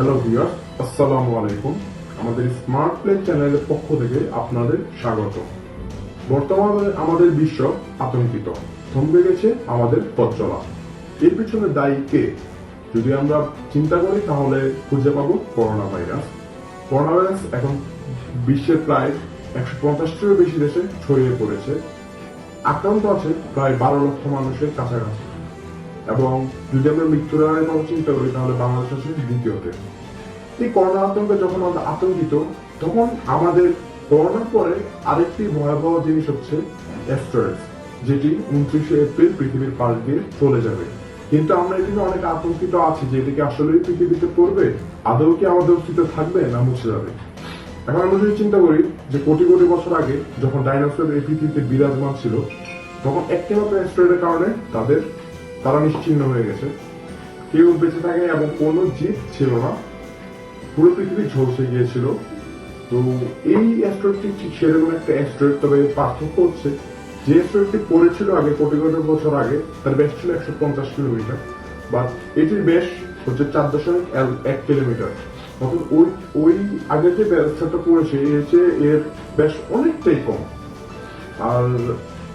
Hello viewers, আসসালামু আলাইকুম। আমাদের স্মার্ট প্লে চ্যানেলের পক্ষ থেকে আপনাদের স্বাগত। বর্তমানে আমাদের বিশ্ব আতঙ্কিত, থমকে গেছে আমাদের পথ চলা। এর পিছনে দায়ী কে? যদি আমরা চিন্তা করি তাহলে খুঁজে পাবো করোনা ভাইরাস। করোনা ভাইরাস এখন বিশ্বের প্রায় 150টিরও বেশি দেশে ছড়িয়ে পড়েছে। আক্রান্ত আছে প্রায় 12 লক্ষ মানুষের কাছাকাছি, এবং যদি আমরা মৃত্যুর হারের কথা চিন্তা করি তাহলে বাংলাদেশ আছে দ্বিতীয়তে। এই করোনা আতঙ্কে যখন আমরা আতঙ্কিত, তখন আমাদের করোনার পরে আরেকটি ভয়াবহ জিনিস হচ্ছে অ্যাস্টেরয়েডস, যেটি 29শে এপ্রিল পৃথিবীর পাশ দিয়ে চলে যাবে। কিন্তু আমরা এদিকে অনেক আতঙ্কিত আছি যে এটিকে আসলেই পৃথিবীতে পড়বে, আদৌ কি আমাদের অস্তিত্ব থাকবে না মুছে যাবে। এখন আমরা যদি চিন্তা করি যে কোটি কোটি বছর আগে যখন ডাইনোসর এই পৃথিবীতে বিরাজমান ছিল, তখন একটি মাত্র অ্যাস্টেরয়েডের কারণে তারা নিশ্চিহ্ন হয়ে গেছে। কেউ বেঁচে থাকে এবং কোনো জীব ছিল না, পুরো পৃথিবী ঝলসে গিয়েছিল। তো এই অ্যাস্টেরয়েডটি ঠিক সেরকম একটা অ্যাস্টেরয়েড, তবে পার্থক্য হচ্ছে যে অ্যাস্টেরয়েডটি পড়েছিল আগে কোটি কোটি বছর আগে তার ব্যাস ছিল 150 কিলোমিটার, বা এটির ব্যাস হচ্ছে 4.1 কিলোমিটার। অর্থাৎ ওই আগে যে ব্যবস্থাটা পড়েছে এর ব্যাস অনেকটাই কম। আর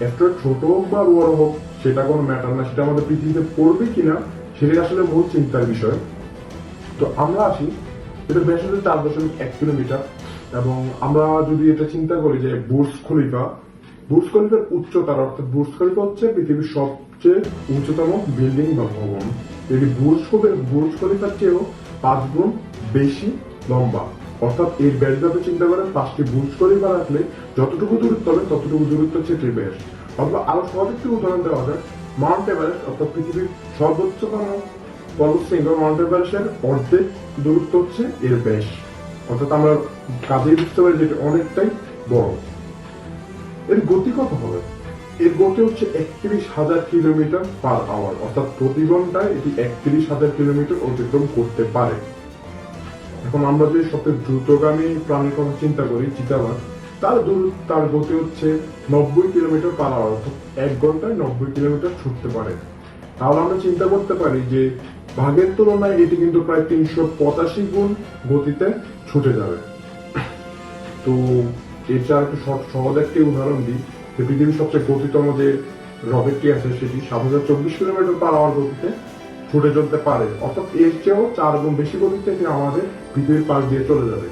অ্যাস্টেরয়েড ছোট হোক বা বড় হোক সেটা কোনো ম্যাটার না, সেটা আমাদের পৃথিবীতে পড়বে কিনা সেটাই আসলে বহু চিন্তার বিষয়। তো আমরা আসি, এটা ব্যাস হচ্ছে 4.1 কিলোমিটার। এবং আমরা যদি এটা চিন্তা করি যে বুর্জ খলিফার উচ্চতার, অর্থাৎ বুর্জ খলিফা হচ্ছে পৃথিবীর সবচেয়ে উচ্চতম বিল্ডিং বা ভবন। এটি বুর্জ খলিফার চেয়েও 5 গুণ বেশি লম্বা। অর্থাৎ এর ব্যাস যাতে চিন্তা করেন 5টি বুর্জ খলিফা রাখলে যতটুকু দূরত্ব হবে ততটুকু দূরত্ব হচ্ছে এটির ব্যাস। অথবা আরো সহজ একটি উদাহরণ দেওয়া যায়, মাউন্ট এভারেস্ট অর্থাৎ পৃথিবীর সর্বোচ্চতম পর্বতশৃঙ্গ মাউন্ট এভারেস্টের অর্ধেক দূরত্ব হচ্ছে এর ব্যাস। অর্থাৎ আমরা কাজেই বুঝতে পারি যেটা অনেকটাই বড়। এর গতি কত হবে? এর গতি হচ্ছে 31,000 কিলোমিটার পার আওয়ার, অর্থাৎ প্রতি ঘন্টায় এটি 31,000 কিলোমিটার অতিক্রম করতে পারে। এখন আমরা যদি সবচেয়ে দ্রুতগামী প্রাণীর কথা চিন্তা করি, চিতাবাঘ, তার গতি হচ্ছে 90 কিলোমিটার পার আওয়ার, অর্থাৎ 1 ঘন্টায় 90 কিলোমিটার ছুটতে পারে। তাহলে আমরা চিন্তা করতে পারি যে বাঘের তুলনায় এটি কিন্তু প্রায় 385 গুণ গতিতে ছুটে যাবে। তো এটা একটু সহজ একটি উদাহরণ দিই যে পৃথিবীর সবচেয়ে গতিতম যে রকেটটি আছে সেটি 7,024 কিলোমিটার পার আওয়ার গতিতে ছুটে চলতে পারে, অর্থাৎ এর চেয়েও 4 গুণ বেশি গতিতে এটি আমাদের পৃথিবীর পাশ দিয়ে চলে যাবে।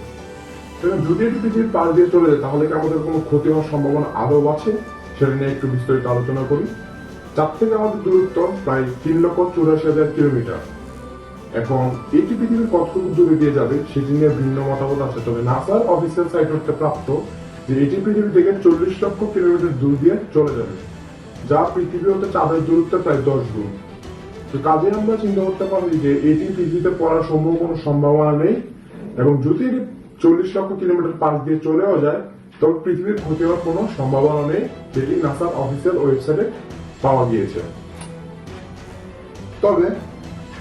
যদি এটি পৃথিবীর পাশ দিয়ে চলে যায় তাহলে কি আমাদের কোনো ক্ষতি হওয়ার সম্ভাবনা আদৌ আছে? সেটা নিয়ে একটু বিস্তারিত আলোচনা করি। চার থেকে আমাদের দূরত্ব প্রায় 3,84,000 কিলোমিটার। এখন এটি পৃথিবীর কতটুকু দূরে দিয়ে যাবে সেটি নিয়ে ভিন্ন মতামত আছে, তবে নাসার অফিসিয়াল সাইট হতে প্রাপ্ত যে এটি পৃথিবী থেকে 40 লক্ষ কিলোমিটার দূর দিয়ে চলে যাবে, যা পৃথিবী হতে চাঁদের দূরত্ব প্রায় 10 গুণ। তো কাজে আমরা চিন্তা করতে পারি যে এটি পৃথিবীতে পড়ার কোনো সম্ভাবনা নেই, এবং যদি এটি 40 লক্ষ কিলোমিটার পাশ দিয়ে চলেও যায় তবে পৃথিবীর ক্ষতি হওয়ার কোনো সম্ভাবনা নেই, যেটি নাসার অফিসিয়াল ওয়েবসাইটে পাওয়া গিয়েছে। তবে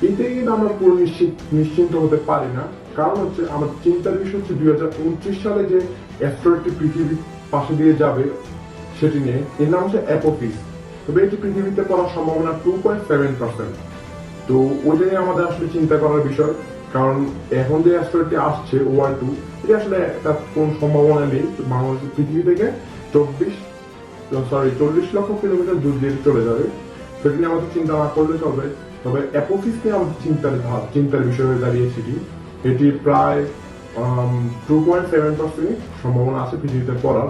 এতে কিন্তু আমরা পুরো নিশ্চিন্ত হতে পারি না, কারণ হচ্ছে আমার চিন্তার বিষয় হচ্ছে 2029 সালে যে অ্যাস্টেরয়েডটি পৃথিবীর পাশে দিয়ে যাবে সেটি নিয়ে, এর নাম হচ্ছে অ্যাপোফিস। তবে এটি পৃথিবীতে পড়ার সম্ভাবনা 2.7%। তো ওইটা নিয়ে আমাদের আসলে চিন্তা করার বিষয়, কারণ এখন যে অ্যাস্টেরয়েডটি আসছে OR2, এটি আসলে তার কোন সম্ভাবনা নেই বাংলাদেশ পৃথিবী থেকে 40 লক্ষ কিলোমিটার দূর দিয়ে চলে যাবে। সেটি নিয়ে আমাদের চিন্তা না করলে চলবে। তবে অ্যাপোফিস নিয়ে আমাদের চিন্তার বিষয় হয়ে দাঁড়িয়েছে এটি প্রায় 2.7% সম্ভাবনা আছে পৃথিবীতে পড়ার।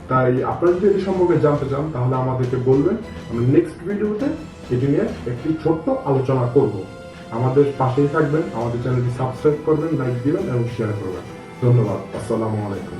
তাই আপনারা যদি এটি সম্পর্কে জানতে চান তাহলে আমাদেরকে বলবেন, আমরা নেক্সট ভিডিওতে এটি নিয়ে একটি ছোট্ট আলোচনা করব। আমাদের পাশেই থাকবেন, আমাদের চ্যানেলটি সাবস্ক্রাইব করবেন, লাইক দিবেন এবং শেয়ার করবেন। ধন্যবাদ। আসসালামু আলাইকুম।